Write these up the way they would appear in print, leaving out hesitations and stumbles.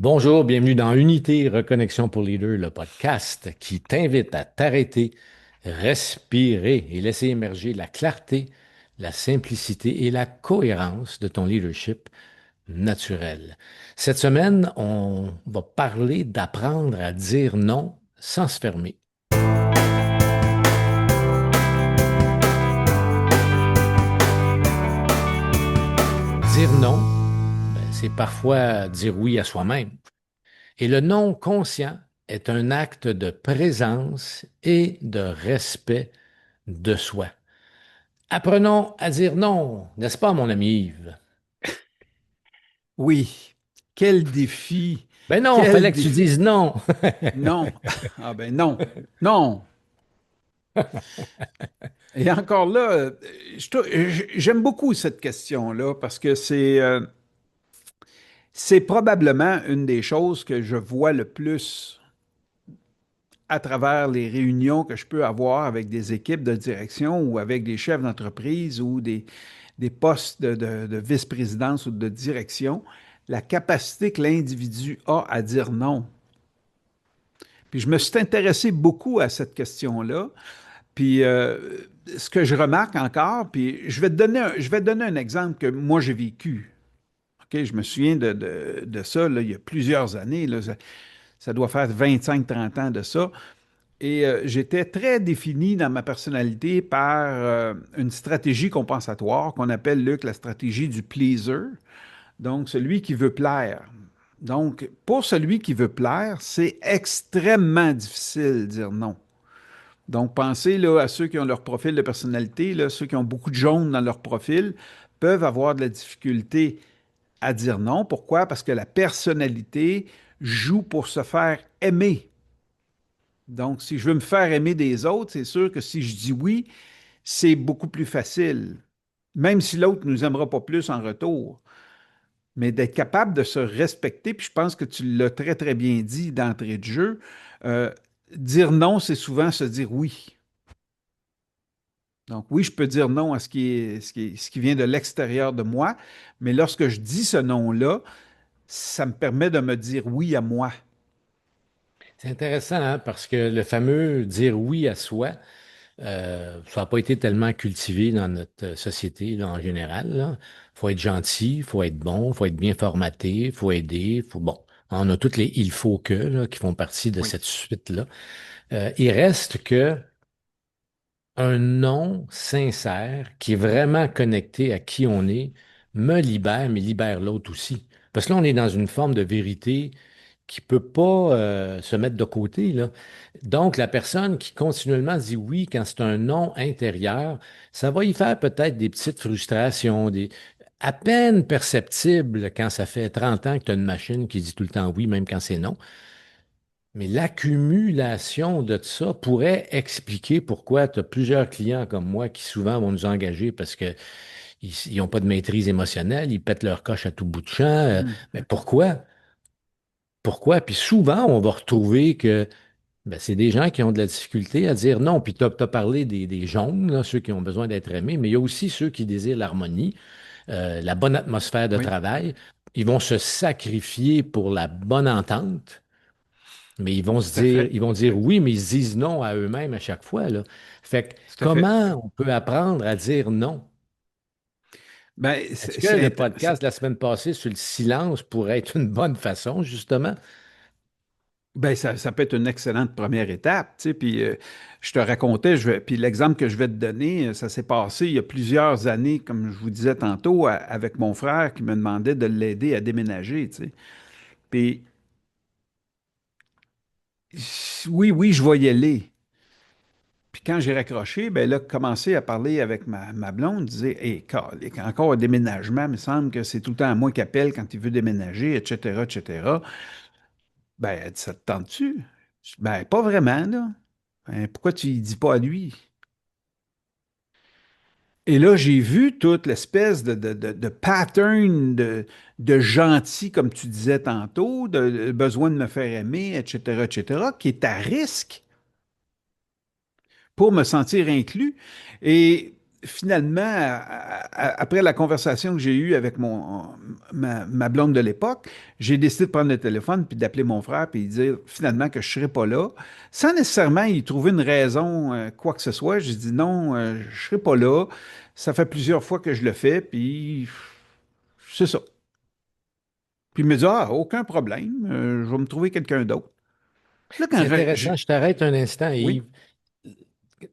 Bonjour, bienvenue dans Unité Reconnexion pour Leader, le podcast qui t'invite à t'arrêter, respirer et laisser émerger la clarté, la simplicité et la cohérence de ton leadership naturel. Cette semaine, on va parler d'apprendre à dire non sans se fermer. Dire non, c'est parfois dire oui à soi-même. Et le non conscient est un acte de présence et de respect de soi. Apprenons à dire non, n'est-ce pas, mon ami Yves? Oui, quel défi, Ben non, quel fallait que tu défi. dises non. Non, ah ben non, non. Et encore là, j'aime beaucoup cette question-là parce que c'est probablement une des choses que je vois le plus à travers les réunions que je peux avoir avec des équipes de direction ou avec des chefs d'entreprise ou des postes de vice-présidence ou de direction, la capacité que l'individu a à dire non. Puis je me suis intéressé beaucoup à cette question-là. Puis ce que je remarque encore, puis je vais te donner un exemple que moi j'ai vécu. OK, je me souviens de ça là, il y a plusieurs années. Là, ça doit faire 25-30 ans de ça. Et j'étais très défini dans ma personnalité par une stratégie compensatoire qu'on appelle, Luc, la stratégie du pleaser. Donc, celui qui veut plaire. Donc, pour celui qui veut plaire, c'est extrêmement difficile de dire non. Donc, pensez là, à ceux qui ont leur profil de personnalité, là, ceux qui ont beaucoup de jaune dans leur profil, peuvent avoir de la difficulté à dire non. Pourquoi? Parce que la personnalité joue pour se faire aimer. Donc, si je veux me faire aimer des autres, c'est sûr que si je dis oui, c'est beaucoup plus facile, même si l'autre ne nous aimera pas plus en retour. Mais d'être capable de se respecter, puis je pense que tu l'as très, très bien dit d'entrée de jeu, euh, dire non, c'est souvent se dire oui. Donc oui, je peux dire non à ce qui vient de l'extérieur de moi, mais lorsque je dis ce non-là, ça me permet de me dire oui à moi. C'est intéressant, hein, parce que le fameux dire oui à soi, ça n'a pas été tellement cultivé dans notre société là, en général. Il faut être gentil, il faut être bon, il faut être bien formaté, il faut aider, faut bon. On a toutes les il faut que là, qui font partie de Oui, cette suite-là. Il reste que un non sincère qui est vraiment connecté à qui on est me libère, mais libère l'autre aussi. Parce que là, on est dans une forme de vérité qui peut pas se mettre de côté, là. Donc, la personne qui continuellement dit oui quand c'est un non intérieur, ça va y faire peut-être des petites frustrations, des à peine perceptibles quand ça fait 30 ans que tu as une machine qui dit tout le temps oui, même quand c'est non. Mais l'accumulation de ça pourrait expliquer pourquoi tu as plusieurs clients comme moi qui souvent vont nous engager parce qu'ils n'ont pas de maîtrise émotionnelle, ils pètent leur coche à tout bout de champ. mhm, Mais pourquoi? Pourquoi? Puis souvent, on va retrouver que ben, c'est des gens qui ont de la difficulté à dire non. Puis tu as parlé des jaunes, là, ceux qui ont besoin d'être aimés, mais il y a aussi ceux qui désirent l'harmonie, la bonne atmosphère de oui, travail. Ils vont se sacrifier pour la bonne entente. Mais tout à fait, ils vont dire oui, mais ils se disent non à eux-mêmes à chaque fois, là. Fait que tout à fait. comment on peut apprendre à dire non? Ben, Est-ce que le podcast de la semaine passée sur le silence pourrait être une bonne façon, justement? ben, ça peut être une excellente première étape, tu sais, puis je te racontais, puis l'exemple que je vais te donner, ça s'est passé il y a plusieurs années, comme je vous disais tantôt, avec mon frère qui me demandait de l'aider à déménager, tu sais. Puis oui, oui, je vais y aller. Puis quand j'ai raccroché, ben là, commencé à parler avec ma blonde, disait, hey, encore un déménagement, il me semble que c'est tout le temps à moi qui appelle quand il veut déménager, etc., etc. Ben, elle dit, ça te tente-tu? Je dis, ben, pas vraiment, là. Ben, pourquoi tu y dis pas à lui? Et là, j'ai vu toute l'espèce de pattern de gentil, comme tu disais tantôt, de besoin de me faire aimer, etc., qui est à risque pour me sentir inclus. Et finalement, après la conversation que j'ai eue avec ma blonde de l'époque, j'ai décidé de prendre le téléphone puis d'appeler mon frère puis de dire finalement que je ne serais pas là, sans nécessairement y trouver une raison, quoi que ce soit. J'ai dit non, je ne serai pas là. Ça fait plusieurs fois que je le fais, puis c'est ça. Puis il me dit, ah, aucun problème, je vais me trouver quelqu'un d'autre. Là, C'est intéressant. Je t'arrête un instant, oui, Yves.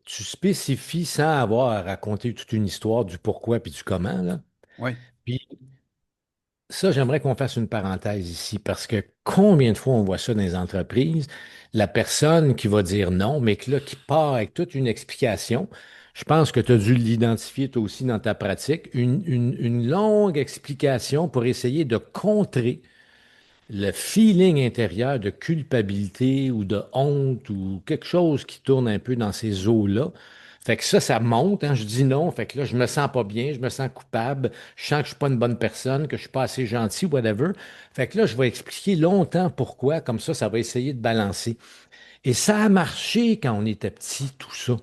Tu spécifies sans avoir à raconter toute une histoire du pourquoi puis du comment, là. oui, Puis ça, j'aimerais qu'on fasse une parenthèse ici parce que combien de fois on voit ça dans les entreprises, la personne qui va dire non, mais que là, qui part avec toute une explication. Je pense que tu as dû l'identifier toi aussi dans ta pratique, une longue explication pour essayer de contrer le feeling intérieur de culpabilité ou de honte ou quelque chose qui tourne un peu dans ces eaux-là. Fait que ça monte, hein, je dis non, fait que là, je me sens pas bien, je me sens coupable, je sens que je suis pas une bonne personne, que je suis pas assez gentil, whatever. Fait que là, je vais expliquer longtemps pourquoi, comme ça va essayer de balancer. Et ça a marché quand on était petit, tout ça,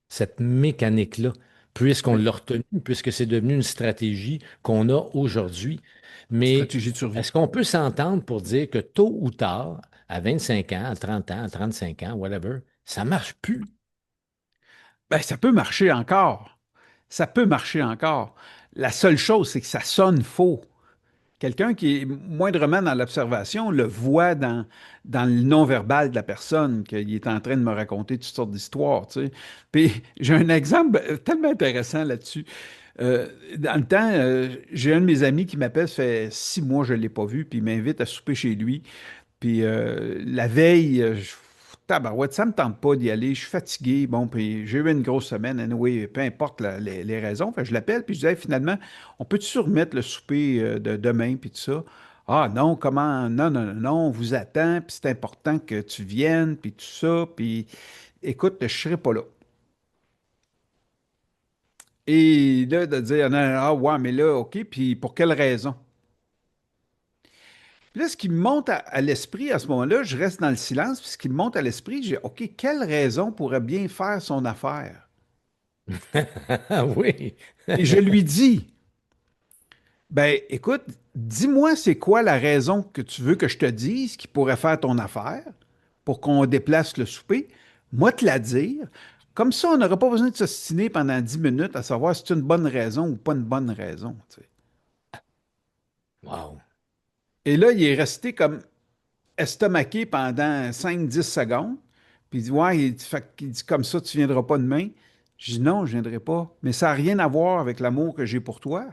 cette mécanique-là, puisqu'on oui. l'a retenu, puisque c'est devenu une stratégie qu'on a aujourd'hui. Mais Stratégie de survie. est-ce qu'on peut s'entendre pour dire que tôt ou tard, à 25 ans, à 30 ans, à 35 ans, whatever, ça marche plus? Ben, ça peut marcher encore. Ça peut marcher encore. La seule chose, c'est que ça sonne faux. Quelqu'un qui est moindrement dans l'observation le voit dans le non-verbal de la personne, qu'il est en train de me raconter toutes sortes d'histoires, tu sais. Puis j'ai un exemple tellement intéressant là-dessus. Dans le temps, j'ai un de mes amis qui m'appelle, ça fait 6 mois que je ne l'ai pas vu, puis il m'invite à souper chez lui. Puis la veille, tabarouette, ça me tente pas d'y aller, je suis fatigué. Bon, puis j'ai eu une grosse semaine, anyway, peu importe les raisons. Fait que je l'appelle, puis je dis, hey, finalement, on peut-tu remettre le souper de demain, puis tout ça? Ah non, comment? Non, non, non, non, on vous attend, puis c'est important que tu viennes, puis tout ça. Puis écoute, je serai pas là. Et là, de dire, non, non, ah ouais, mais là, OK, puis pour quelle raison? Puis là, ce qui me monte à l'esprit à ce moment-là, je reste dans le silence, puis ce qui me monte à l'esprit, j'ai, OK, quelle raison pourrait bien faire son affaire? Oui. Et je lui dis, ben écoute, dis-moi c'est quoi la raison que tu veux que je te dise qui pourrait faire ton affaire pour qu'on déplace le souper. Moi te la dire. Comme ça, on n'aura pas besoin de s'ostiner pendant 10 minutes à savoir si c'est une bonne raison ou pas une bonne raison, tu sais. Wow. Et là, il est resté comme estomaqué pendant 5 10 secondes. Puis il dit, ouais, il dit, comme ça, tu ne viendras pas demain. Je dis, non, je ne viendrai pas. Mais ça n'a rien à voir avec l'amour que j'ai pour toi.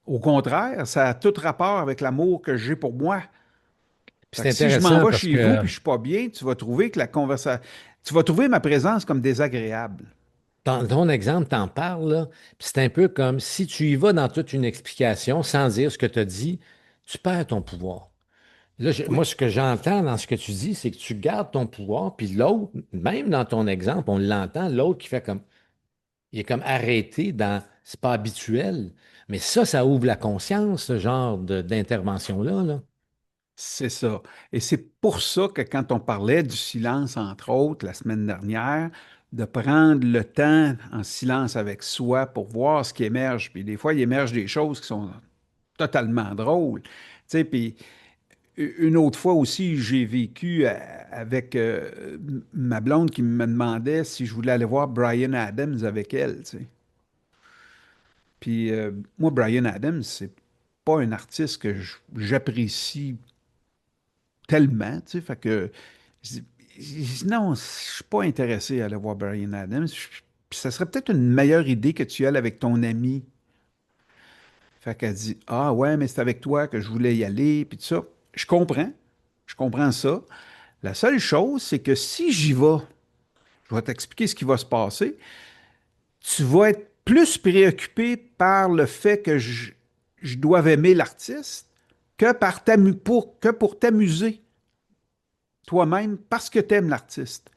Au contraire, ça a tout rapport avec l'amour que j'ai pour moi. Puis Fait c'est que si je m'en intéressant vais parce chez vous que puis je suis pas bien, tu vas trouver que la conversation, tu vas trouver ma présence comme désagréable. dans ton exemple, t'en parles, là, puis c'est un peu comme si tu y vas dans toute une explication sans dire ce que tu as dit, tu perds ton pouvoir. Là, Oui, moi, ce que j'entends dans ce que tu dis, c'est que tu gardes ton pouvoir, puis l'autre, même dans ton exemple, on l'entend, l'autre qui fait comme, il est comme arrêté dans, c'est pas habituel, mais ça ouvre la conscience, ce genre d'intervention-là, là. c'est ça. Et c'est pour ça que quand on parlait du silence, entre autres, la semaine dernière, de prendre le temps en silence avec soi pour voir ce qui émerge. Puis des fois, il émerge des choses qui sont totalement drôles. Tu sais, puis une autre fois aussi, j'ai vécu avec ma blonde qui me demandait si je voulais aller voir Bryan Adams avec elle, tu sais. Puis moi, Bryan Adams, c'est pas un artiste que j'apprécie tellement, tu sais. Fait que je dis, non, je suis pas intéressé à aller voir Bryan Adams. Puis ça serait peut-être une meilleure idée que tu y ailles avec ton ami. Fait qu'elle dit, ah ouais, mais c'est avec toi que je voulais y aller, puis tout ça. Je comprends ça. La seule chose, c'est que si j'y vais, je vais t'expliquer ce qui va se passer. Tu vas être plus préoccupé par le fait que je dois aimer l'artiste que, que pour t'amuser toi-même parce que tu aimes l'artiste.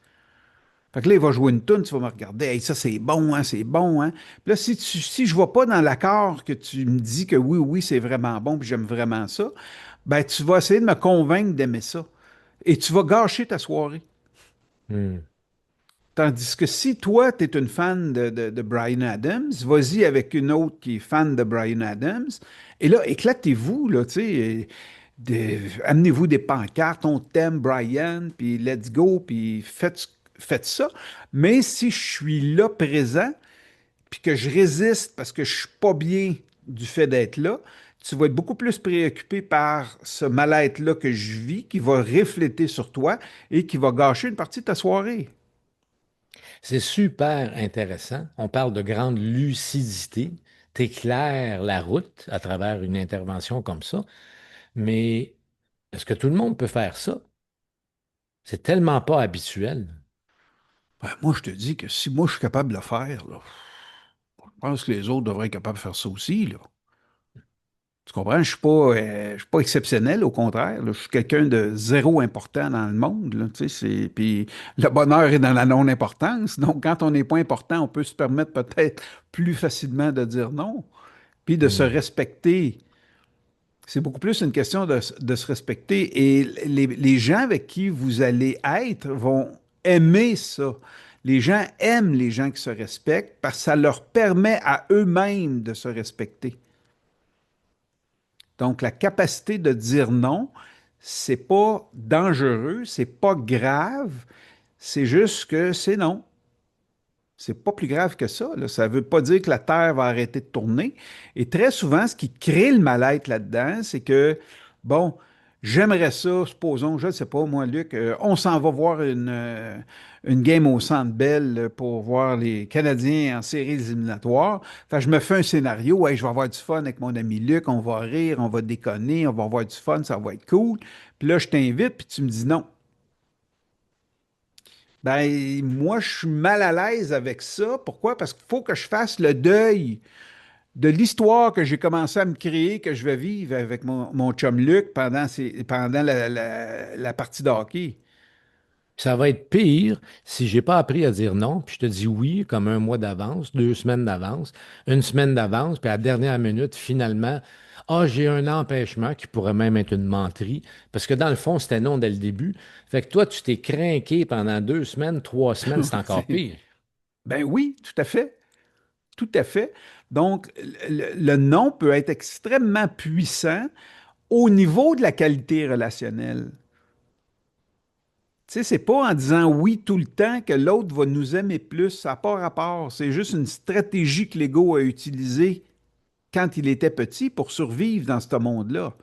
Fait que là, il va jouer une tune, tu vas me regarder, hey, ça c'est bon, hein, c'est bon, hein. Puis là, si je ne vais pas dans l'accord que tu me dis que oui, oui, c'est vraiment bon, puis j'aime vraiment ça, ben tu vas essayer de me convaincre d'aimer ça. Et tu vas gâcher ta soirée. Hmm. Tandis que si toi, tu es une fan de Bryan Adams, vas-y avec une autre qui est fan de Bryan Adams, et là, éclatez-vous, là, tu sais, amenez-vous des pancartes, on t'aime, Bryan, puis let's go, puis faites ça. Mais si je suis là présent, puis que je résiste parce que je suis pas bien du fait d'être là, tu vas être beaucoup plus préoccupé par ce mal-être-là que je vis, qui va refléter sur toi et qui va gâcher une partie de ta soirée. C'est super intéressant. On parle de grande lucidité. T'éclaires la route à travers une intervention comme ça. Mais est-ce que tout le monde peut faire ça? C'est tellement pas habituel. Ben, moi, je te dis que si moi, je suis capable de le faire, là, je pense que les autres devraient être capables de faire ça aussi, là. Tu comprends? Je suis pas exceptionnel, au contraire, là. Je suis quelqu'un de zéro important dans le monde, là, tu sais, puis le bonheur est dans la non-importance. Donc, quand on n'est pas important, on peut se permettre peut-être plus facilement de dire non, puis de se Hmm. respecter. C'est beaucoup plus une question de se respecter. Et les gens avec qui vous allez être vont aimer ça. Les gens aiment les gens qui se respectent parce que ça leur permet à eux-mêmes de se respecter. Donc, la capacité de dire non, c'est pas dangereux, c'est pas grave, c'est juste que c'est non. C'est pas plus grave que ça, là. Ça ne veut pas dire que la Terre va arrêter de tourner. Et très souvent, ce qui crée le mal-être là-dedans, c'est que, bon, j'aimerais ça, supposons, je ne sais pas, moi, Luc, on s'en va voir une game au Centre Bell pour voir les Canadiens en séries éliminatoires. Fait que je me fais un scénario, ouais, je vais avoir du fun avec mon ami Luc, on va rire, on va déconner, on va avoir du fun, ça va être cool. Puis là, je t'invite, puis tu me dis non. Ben, moi, je suis mal à l'aise avec ça. Pourquoi? Parce qu'il faut que je fasse le deuil de l'histoire que j'ai commencé à me créer, que je vais vivre avec mon chum Luc pendant la partie de hockey. Ça va être pire si j'ai pas appris à dire non, puis je te dis oui comme un mois d'avance, 2 semaines d'avance, une semaine d'avance, puis à la dernière minute, finalement, ah, j'ai un empêchement qui pourrait même être une menterie, parce que dans le fond, c'était non dès le début. Fait que toi, tu t'es craqué pendant 2 semaines, 3 semaines, c'est encore C'est- pire. Ben oui, tout à fait. Tout à fait. Donc, le non peut être extrêmement puissant au niveau de la qualité relationnelle. Tu sais, c'est pas en disant oui tout le temps que l'autre va nous aimer plus. Ça n'a pas rapport. C'est juste une stratégie que l'ego a utilisée quand il était petit pour survivre dans ce monde-là.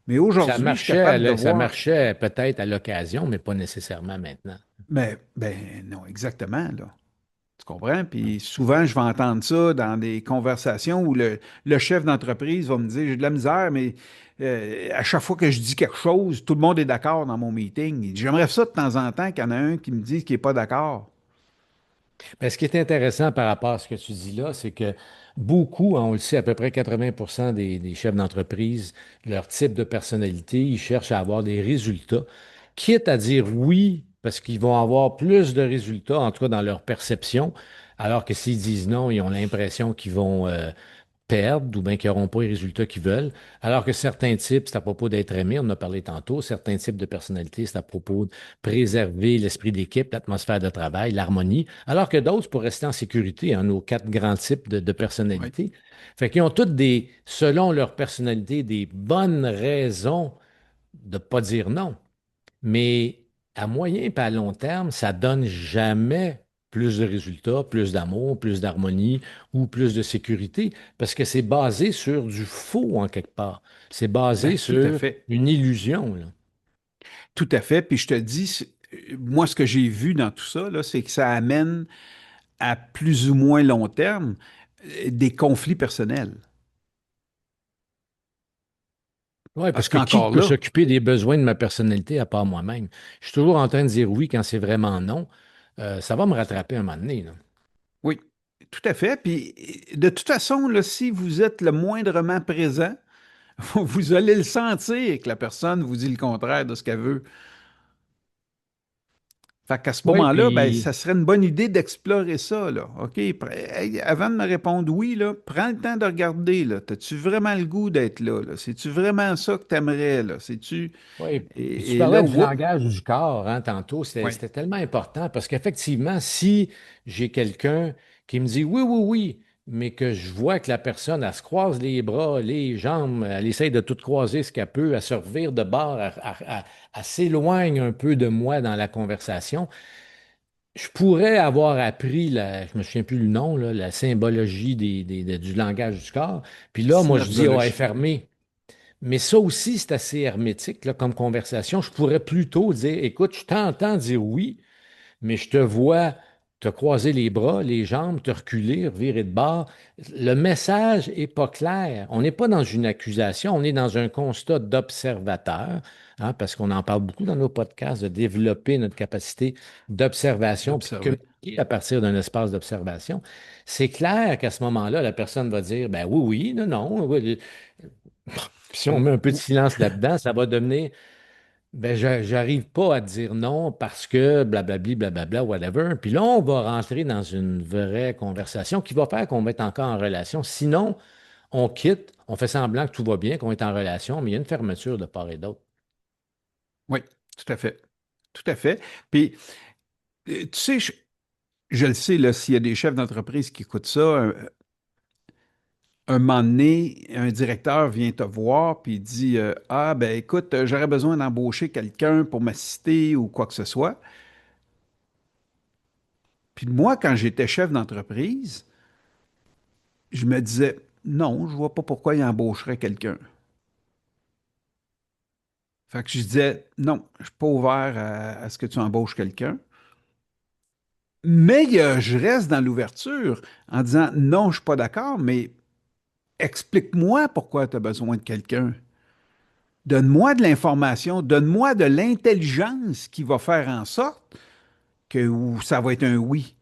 Mais aujourd'hui, je suis capable de Ça voir. marchait peut-être à l'occasion, mais pas nécessairement maintenant. Mais, ben non, exactement, là. Tu comprends? Puis souvent, je vais entendre ça dans des conversations où le chef d'entreprise va me dire, j'ai de la misère, mais à chaque fois que je dis quelque chose, tout le monde est d'accord dans mon meeting. Il dit, j'aimerais ça de temps en temps qu'il y en a un qui me dise qu'il n'est pas d'accord. Ben, ce qui est intéressant par rapport à ce que tu dis là, c'est que beaucoup, hein, on le sait, à peu près 80% des chefs d'entreprise, leur type de personnalité, ils cherchent à avoir des résultats, quitte à dire oui, parce qu'ils vont avoir plus de résultats, en tout cas dans leur perception, alors que s'ils disent non, ils ont l'impression qu'ils vont perdre ou bien qu'ils n'auront pas les résultats qu'ils veulent. Alors que certains types, c'est à propos d'être aimé, on en a parlé tantôt, certains types de personnalités, c'est à propos de préserver l'esprit d'équipe, l'atmosphère de travail, l'harmonie, alors que d'autres, pour rester en sécurité, hein, nos 4 grands types de Oui, personnalités. Fait qu'ils ont toutes des, selon leur personnalité, des bonnes raisons de ne pas dire non. Mais à moyen et à long terme, ça donne jamais plus de résultats, plus d'amour, plus d'harmonie ou plus de sécurité, parce que c'est basé sur du faux en quelque part. C'est basé ben, tout à sur fait. une illusion, là. Tout à fait. Puis je te dis, moi, ce que j'ai vu dans tout ça, là, c'est que ça amène à plus ou moins long terme des conflits personnels. Oui, parce Parce que qui qu'encore peut là, s'occuper des besoins de ma personnalité à part moi-même? Je suis toujours en train de dire oui quand c'est vraiment non. Ça va me rattraper un moment donné, là. oui, tout à fait. Puis de toute façon, là, si vous êtes le moindrement présent, vous allez le sentir que la personne vous dit le contraire de ce qu'elle veut. Fait qu'à ce Oui, moment-là, ben, ça puis serait une bonne idée d'explorer ça, là. OK? Hey, avant de me répondre oui, là, prends le temps de regarder, là. As-tu vraiment le goût d'être là, là? C'est-tu vraiment ça que tu aimerais, là? C'est-tu... oui, puis tu Et là, parlais du whoop! langage du corps, hein, tantôt, Oui, c'était tellement important parce qu'effectivement, si j'ai quelqu'un qui me dit oui, oui, oui, mais que je vois que la personne, elle se croise les bras, les jambes, elle essaye de tout croiser ce qu'elle peut, à se revire de bord, elle s'éloigne un peu de moi dans la conversation, je pourrais avoir appris, je me souviens plus le nom, là, la symbologie du langage du corps. Puis là, moi, je dis, oh, elle est synergologie. fermée. Mais ça aussi, c'est assez hermétique là, comme conversation. Je pourrais plutôt dire, écoute, je t'entends dire oui, mais je te vois te croiser les bras, les jambes, te reculer, revirer de bord. Le message n'est pas clair. On n'est pas dans une accusation, on est dans un constat d'observateur, hein, parce qu'on en parle beaucoup dans nos podcasts, de développer notre capacité d'observation puis de D'observer. communiquer à partir d'un espace d'observation. C'est clair qu'à ce moment-là, la personne va dire, ben oui, oui, non, non. Oui. Puis si on Ou- met un peu de ou- silence là-dedans, ça va devenir ben, j'arrive pas à dire non parce que blablabli, blablabla, whatever. Puis là, on va rentrer dans une vraie conversation qui va faire qu'on va être encore en relation. Sinon, on quitte, on fait semblant que tout va bien, qu'on est en relation, mais il y a une fermeture de part et d'autre. Oui, tout à fait. Tout à fait. Puis, tu sais, je le sais, là, s'il y a des chefs d'entreprise qui écoutent ça, un moment donné, un directeur vient te voir puis il dit ah, ben écoute, j'aurais besoin d'embaucher quelqu'un pour m'assister ou quoi que ce soit. Puis moi, quand j'étais chef d'entreprise, je me disais non, je vois pas pourquoi il embaucherait quelqu'un. Fait que je disais non, je suis pas ouvert à ce que tu embauches quelqu'un. Mais je reste dans l'ouverture en disant non, je suis pas d'accord, mais explique-moi pourquoi tu as besoin de quelqu'un. Donne-moi de l'information, donne-moi de l'intelligence qui va faire en sorte que ça va être un oui.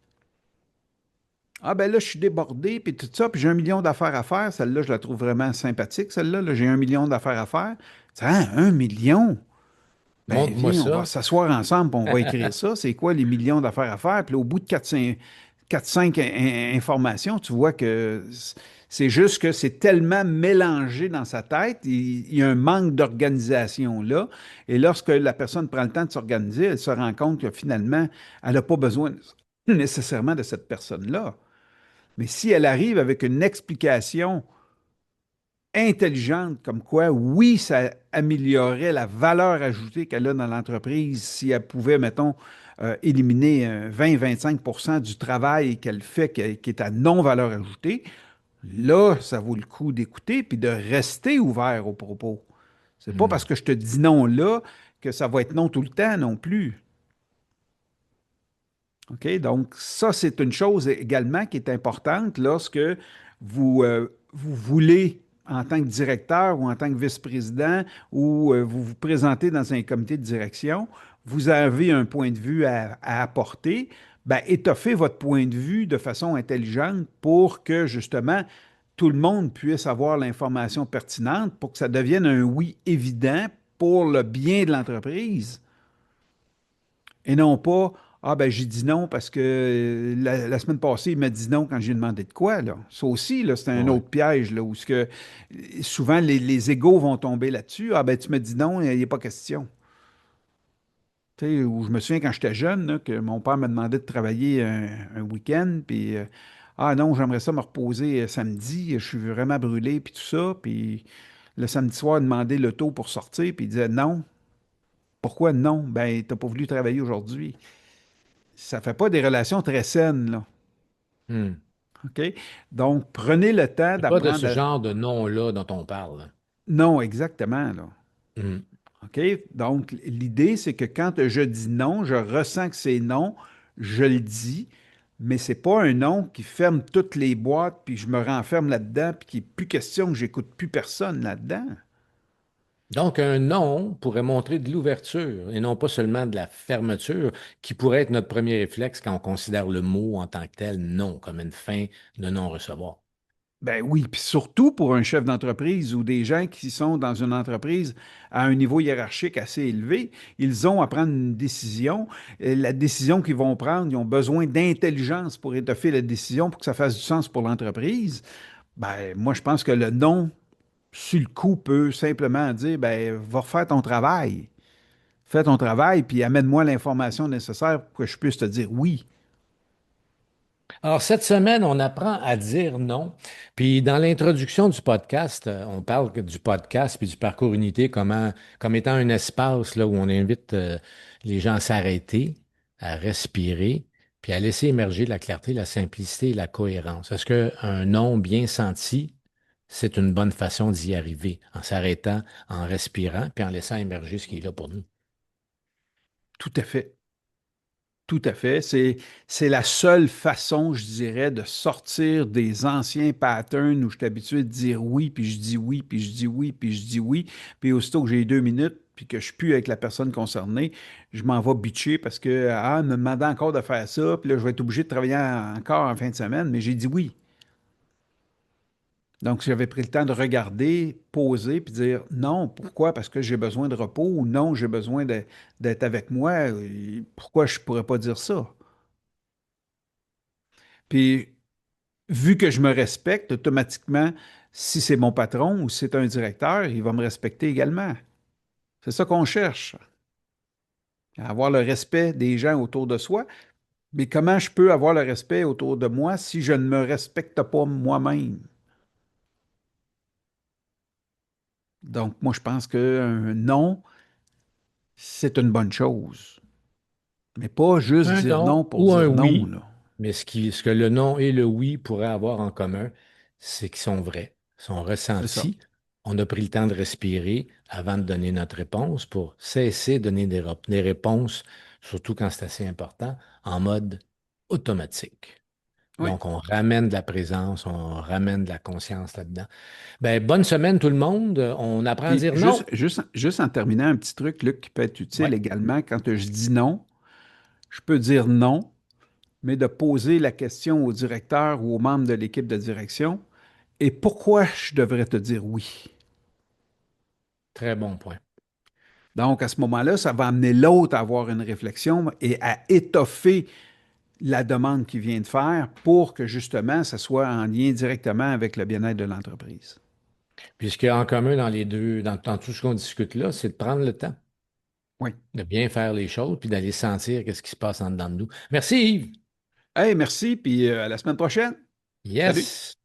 Ah ben là, je suis débordé, puis tout ça, puis j'ai 1 million d'affaires à faire. Celle-là, je la trouve vraiment sympathique, celle-là. Là, j'ai 1 million d'affaires à faire. Ah, 1 million? Ben Montre-moi viens, on va ça. s'asseoir ensemble, puis on va écrire ça. C'est quoi les millions d'affaires à faire? Puis là, au bout de 4-5 informations, tu vois que c'est juste que c'est tellement mélangé dans sa tête, il y a un manque d'organisation là. Et lorsque la personne prend le temps de s'organiser, elle se rend compte que finalement, elle n'a pas besoin nécessairement de cette personne-là. Mais si elle arrive avec une explication intelligente, comme quoi, oui, ça améliorerait la valeur ajoutée qu'elle a dans l'entreprise si elle pouvait, mettons, éliminer 20-25 du travail qu'elle fait qui est à non-valeur ajoutée, là, ça vaut le coup d'écouter puis de rester ouvert aux propos. C'est pas parce Hmm. que je te dis non là que ça va être non tout le temps non plus. OK? Donc, ça, c'est une chose également qui est importante lorsque vous voulez, en tant que directeur ou en tant que vice-président, ou vous vous présentez dans un comité de direction, vous avez un point de vue à apporter, ben, étoffez votre point de vue de façon intelligente pour que, justement, tout le monde puisse avoir l'information pertinente pour que ça devienne un oui évident pour le bien de l'entreprise. Et non pas, ah ben j'ai dit non parce que la semaine passée, il m'a dit non quand j'ai demandé de quoi, là. Ça aussi, là, c'est un Ouais. autre piège, là, où ce que, souvent les égos vont tomber là-dessus. Ah ben tu me dis non, il n'y a pas question. Tu sais, où je me souviens quand j'étais jeune, là, que mon père me demandait de travailler un week-end, puis ah non, j'aimerais ça me reposer samedi, je suis vraiment brûlé, puis tout ça. Puis le samedi soir, il demandait le taux pour sortir, puis il disait non. Pourquoi non? Ben, t'as pas voulu travailler aujourd'hui. Ça fait pas des relations très saines, là. Hmm. OK? Donc, prenez le temps C'est pas de d'apprendre ce à... genre de non-là dont on parle. Non, exactement, là. Hmm. OK? Donc, l'idée, c'est que quand je dis non, je ressens que c'est non, je le dis, mais c'est pas un non qui ferme toutes les boîtes, puis je me renferme là-dedans, puis qu'il n'est plus question que j'écoute plus personne là-dedans. Donc, un non pourrait montrer de l'ouverture et non pas seulement de la fermeture, qui pourrait être notre premier réflexe quand on considère le mot en tant que tel non, comme une fin de non-recevoir. Ben oui, puis surtout pour un chef d'entreprise ou des gens qui sont dans une entreprise à un niveau hiérarchique assez élevé, ils ont à prendre une décision. Et la décision qu'ils vont prendre, ils ont besoin d'intelligence pour étoffer la décision pour que ça fasse du sens pour l'entreprise. Ben, moi, je pense que le non, sur le coup, peut simplement dire, ben, va refaire ton travail. Fais ton travail, puis amène-moi l'information nécessaire pour que je puisse te dire oui. Alors, cette semaine, on apprend à dire non. Puis, dans l'introduction du podcast, on parle du podcast puis du parcours unité comme étant un espace là, où on invite les gens à s'arrêter, à respirer, puis à laisser émerger la clarté, la simplicité et la cohérence. Est-ce qu'un non bien senti, c'est une bonne façon d'y arriver, en s'arrêtant, en respirant, puis en laissant émerger ce qui est là pour nous? Tout à fait. Tout à fait. C'est la seule façon, je dirais, de sortir des anciens patterns où je suis habitué de dire oui, puis je dis oui, puis je dis oui, puis je dis oui. Puis aussitôt que j'ai 2 minutes, puis que je suis plus avec la personne concernée, je m'en vais bitcher parce que, ah, me demandait encore de faire ça, puis là, je vais être obligé de travailler encore en fin de semaine, mais j'ai dit oui. Donc, j'avais pris le temps de regarder, poser, puis dire non. Pourquoi? Parce que j'ai besoin de repos ou non, j'ai besoin d'être avec moi. Et pourquoi je ne pourrais pas dire ça? Puis, vu que je me respecte, automatiquement, si c'est mon patron ou si c'est un directeur, il va me respecter également. C'est ça qu'on cherche, avoir le respect des gens autour de soi. Mais comment je peux avoir le respect autour de moi si je ne me respecte pas moi-même? Donc, moi, je pense qu'un non, c'est une bonne chose. Mais pas juste Un dire non non pour ou un dire non, oui, là. mais ce que le non et le oui pourraient avoir en commun, c'est qu'ils sont vrais, sont C'est ça. ressentis. On a pris le temps de respirer avant de donner notre réponse pour cesser de donner des réponses, surtout quand c'est assez important, en mode automatique. Oui. Donc, on ramène de la présence, on ramène de la conscience là-dedans. Ben, bonne semaine tout le monde. On apprend à Puis dire non. juste en terminant, un petit truc, Luc, qui peut être Ouais, utile également, quand je dis non, je peux dire non, mais de poser la question au directeur ou aux membres de l'équipe de direction, et pourquoi je devrais te dire oui? très bon point. Donc, à ce moment-là, ça va amener l'autre à avoir une réflexion et à étoffer la demande qu'il vient de faire pour que justement, ça soit en lien directement avec le bien-être de l'entreprise. Puis ce qu'il y a en commun dans les deux, dans tout ce qu'on discute là, c'est de prendre le temps, Oui. de bien faire les choses, puis d'aller sentir qu'est-ce qui se passe en dedans de nous. Merci Yves. Hey, merci, puis à la semaine prochaine. Salut. Yes.